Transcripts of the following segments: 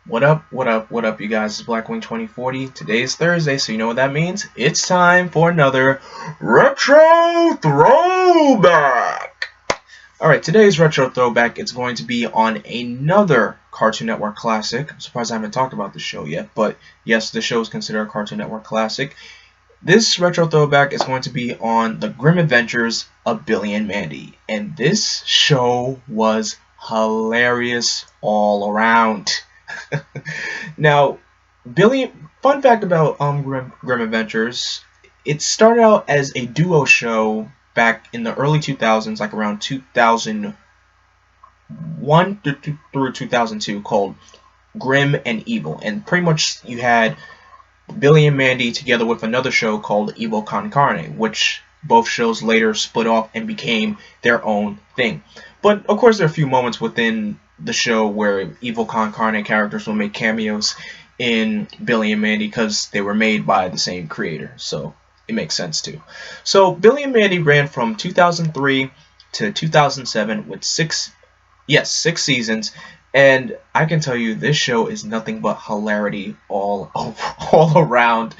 What up, what up, you guys? It's Blackwing 2040. Today is Thursday, so you know what that means? It's time for another Retro Throwback! Alright, today's Retro Throwback is going to be on another Cartoon Network classic. I'm surprised I haven't talked about the show yet, but yes, the show is considered a Cartoon Network classic. This Retro Throwback is going to be on The Grim Adventures of Billy and Mandy, and this show was hilarious all around. Now, Billy. Fun fact about Grim Adventures: it started out as a duo show back in the early 2000s, like around 2001 through 2002, called Grim and Evil, and pretty much you had Billy and Mandy together with another show called Evil Con Carne, which both shows later split off and became their own thing. But of course, there are a few moments within the show where Evil Con Carne characters will make cameos in Billy and Mandy because they were made by the same creator, so it makes sense too. So Billy and Mandy ran from 2003 to 2007 with six seasons, and I can tell you this show is nothing but hilarity all around,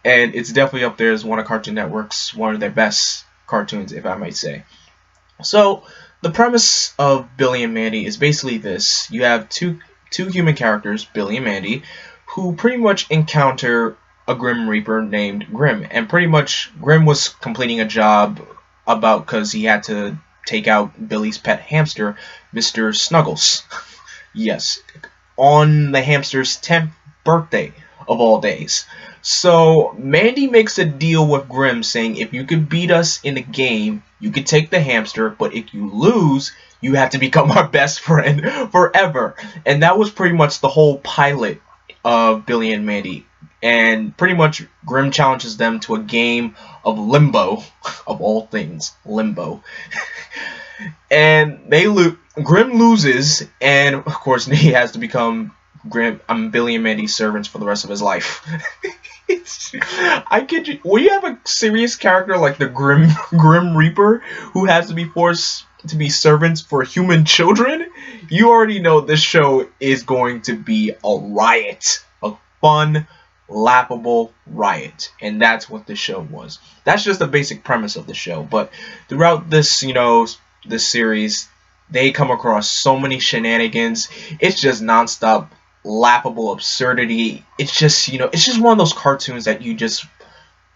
and it's definitely up there as one of Cartoon Network's one of their best cartoons, if I might say. So the premise of Billy and Mandy is basically this: you have two human characters, Billy and Mandy, who pretty much encounter a Grim Reaper named Grim, and pretty much Grim was completing a job about because he had to take out Billy's pet hamster, Mr. Snuggles. Yes, on the hamster's 10th birthday of all days. So Mandy makes a deal with Grim saying if you could beat us in a game, you could take the hamster, but if you lose, you have to become our best friend forever. And that was pretty much the whole pilot of Billy and Mandy. And pretty much Grim challenges them to a game of limbo, of all things, limbo. And Grim loses, and of course he has to become Billy and Mandy's servants for the rest of his life. I kid you. When you have a serious character like the Grim Reaper who has to be forced to be servants for human children, you already know this show is going to be a riot, a fun, laughable riot, and that's what the show was. That's just the basic premise of the show. But throughout this series, they come across so many shenanigans. It's just nonstop laughable absurdity. It's just one of those cartoons that you just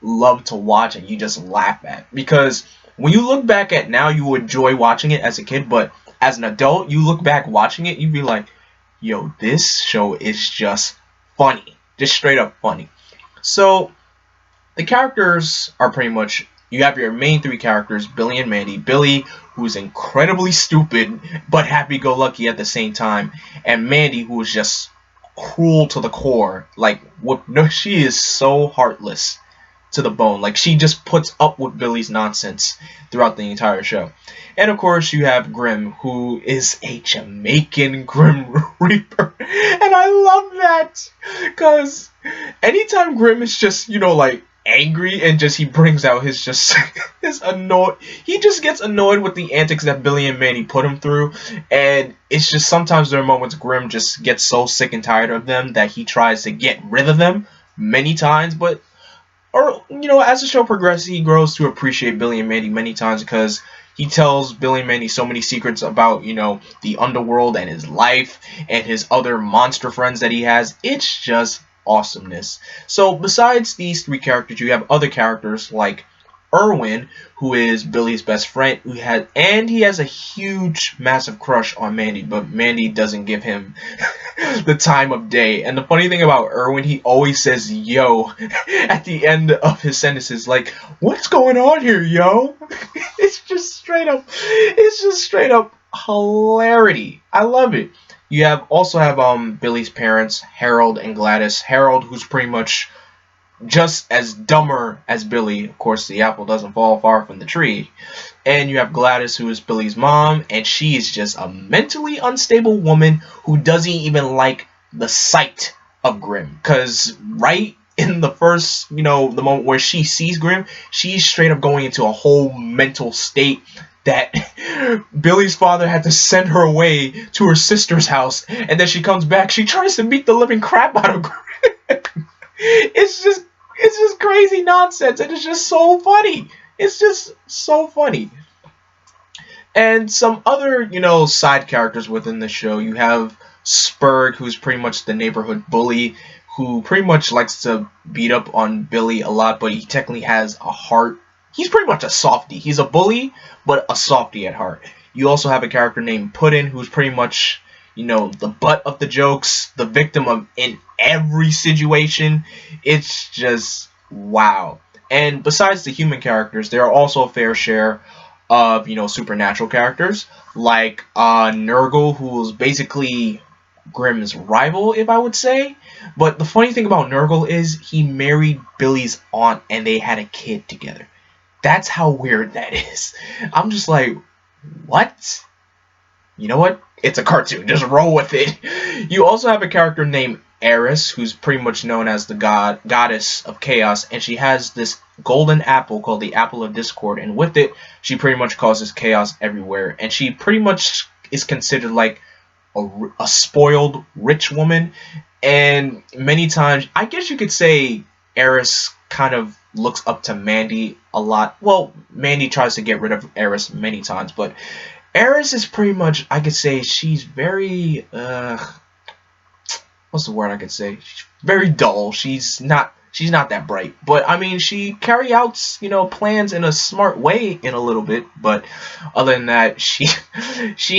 love to watch and you just laugh at. Because when you look back at now, you enjoy watching it as a kid, but as an adult, you look back watching it, you'd be like, yo, this show is just funny. Just straight up funny. So, the characters are pretty much, you have your main three characters, Billy and Mandy. Billy, who's incredibly stupid but happy-go-lucky at the same time, and Mandy, who is just cruel to the core. Like, no, she is so heartless to the bone. Like, she just puts up with Billy's nonsense throughout the entire show. And of course, you have Grim, who is a Jamaican Grim Reaper. And I love that, because anytime Grim is just, like, angry and just he brings out his just his annoyed, he just gets annoyed with the antics that Billy and Mandy put him through, and it's just sometimes there are moments Grim just gets so sick and tired of them that he tries to get rid of them many times, but as the show progresses, he grows to appreciate Billy and Mandy many times because he tells Billy and Mandy so many secrets about, the underworld and his life and his other monster friends that he has. It's just awesomeness. So besides these three characters, you have other characters like Irwin, who is Billy's best friend, he has a huge, massive crush on Mandy, but Mandy doesn't give him the time of day. And the funny thing about Irwin, he always says "yo" at the end of his sentences, like, "What's going on here, yo?" It's just straight up hilarity. I love it. You also have Billy's parents, Harold and Gladys. Harold, who's pretty much just as dumber as Billy. Of course, the apple doesn't fall far from the tree. And you have Gladys, who is Billy's mom, and she is just a mentally unstable woman who doesn't even like the sight of Grim. Because right in the first, the moment where she sees Grim, she's straight up going into a whole mental state, that Billy's father had to send her away to her sister's house, and then she comes back, she tries to beat the living crap out of Grim. It's just crazy nonsense, and it's just so funny. It's just so funny. And some other, side characters within the show. You have Spurg, who's pretty much the neighborhood bully, who pretty much likes to beat up on Billy a lot, but he technically has a heart. He's pretty much a softie. He's a bully, but a softie at heart. You also have a character named Puddin, who's pretty much, the butt of the jokes, the victim of in every situation. It's just wow. And besides the human characters, there are also a fair share of, supernatural characters, like Nurgle, who's basically Grimm's rival, if I would say. But the funny thing about Nurgle is he married Billy's aunt and they had a kid together. That's how weird that is. I'm just like, what? You know what? It's a cartoon. Just roll with it. You also have a character named Eris, who's pretty much known as the goddess of chaos, and she has this golden apple called the Apple of Discord, and with it, she pretty much causes chaos everywhere, and she pretty much is considered like a spoiled rich woman, and many times, I guess you could say Eris kind of looks up to Mandy a lot. Well, Mandy tries to get rid of Eris many times, but Eris is pretty much, I could say, she's very, what's the word I could say? She's very dull. She's not that bright. But, I mean, she carry out, plans in a smart way in a little bit. But other than that, she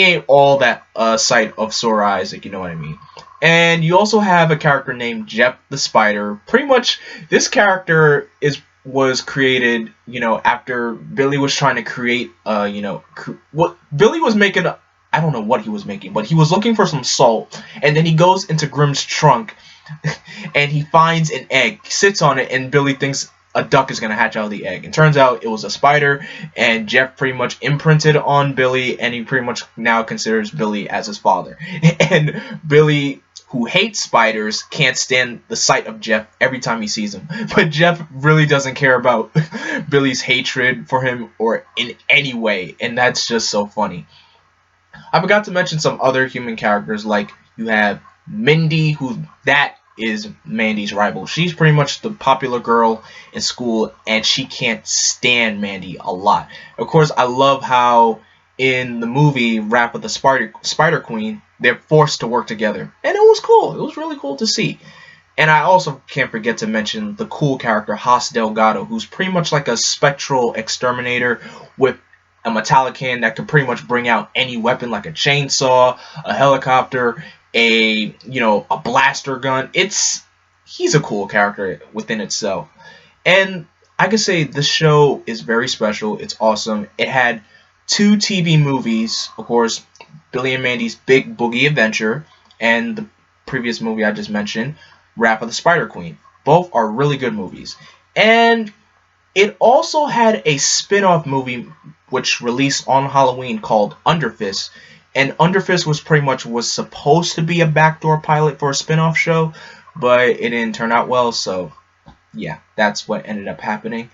ain't all that sight of sore eyes, you know what I mean. And you also have a character named Jeff the Spider. Pretty much, this character was created, after Billy was trying to create, what Billy was making. I don't know what he was making, but he was looking for some salt, and then he goes into Grimm's trunk, and he finds an egg, sits on it, and Billy thinks a duck is gonna hatch out of the egg. And turns out it was a spider, and Jeff pretty much imprinted on Billy, and he pretty much now considers Billy as his father. And Billy, who hates spiders, can't stand the sight of Jeff every time he sees him. But Jeff really doesn't care about Billy's hatred for him or in any way, and that's just so funny. I forgot to mention some other human characters, like you have Mindy, that is Mandy's rival. She's pretty much the popular girl in school, and she can't stand Mandy a lot. Of course, I love how in the movie Rap of the Spider Queen, they're forced to work together. And it was cool. It was really cool to see. And I also can't forget to mention the cool character Haas Delgado, who's pretty much like a spectral exterminator with a metallic hand that could pretty much bring out any weapon, like a chainsaw, a helicopter, a blaster gun. He's a cool character within itself. And I could say this show is very special. It's awesome. It had 2 TV movies, of course, Billy and Mandy's Big Boogie Adventure, and the previous movie I just mentioned, Rap of the Spider Queen. Both are really good movies. And it also had a spin-off movie which released on Halloween called Underfist. And Underfist was supposed to be a backdoor pilot for a spin-off show, but it didn't turn out well, so yeah, that's what ended up happening.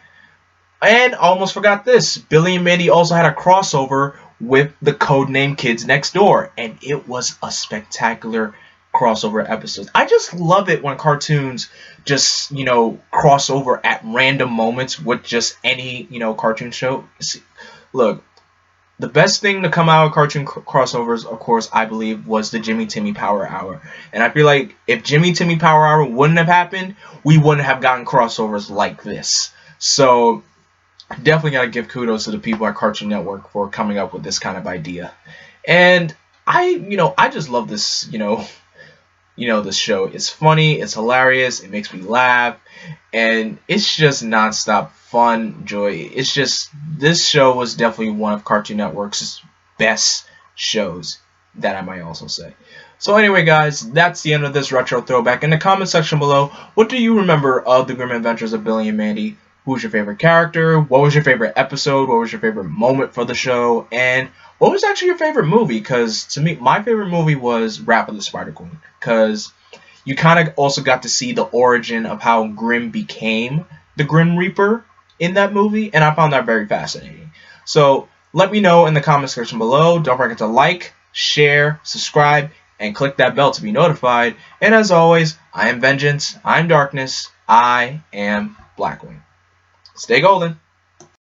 And I almost forgot this. Billy and Mandy also had a crossover with the Codename Kids Next Door, and it was a spectacular crossover episode. I just love it when cartoons just, cross over at random moments with just any, cartoon show. Look, the best thing to come out of cartoon crossovers, of course, I believe, was the Jimmy Timmy Power Hour. And I feel like if Jimmy Timmy Power Hour wouldn't have happened, we wouldn't have gotten crossovers like this. So definitely got to give kudos to the people at Cartoon Network for coming up with this kind of idea. And I just love this, this show. It's funny, it's hilarious, it makes me laugh, and it's just nonstop fun, joy. It's just, this show was definitely one of Cartoon Network's best shows, that I might also say. So anyway, guys, that's the end of this retro throwback. In the comment section below, what do you remember of the Grim Adventures of Billy and Mandy? Who's your favorite character? What was your favorite episode? What was your favorite moment for the show? And what was actually your favorite movie? Because to me, my favorite movie was Rap of the Spider Queen. Because you kind of also got to see the origin of how Grim became the Grim Reaper in that movie. And I found that very fascinating. So Let me know in the comment section below. Don't forget to like, share, subscribe, and click that bell to be notified. And as always, I am Vengeance, I am Darkness, I am Blackwing. Stay golden.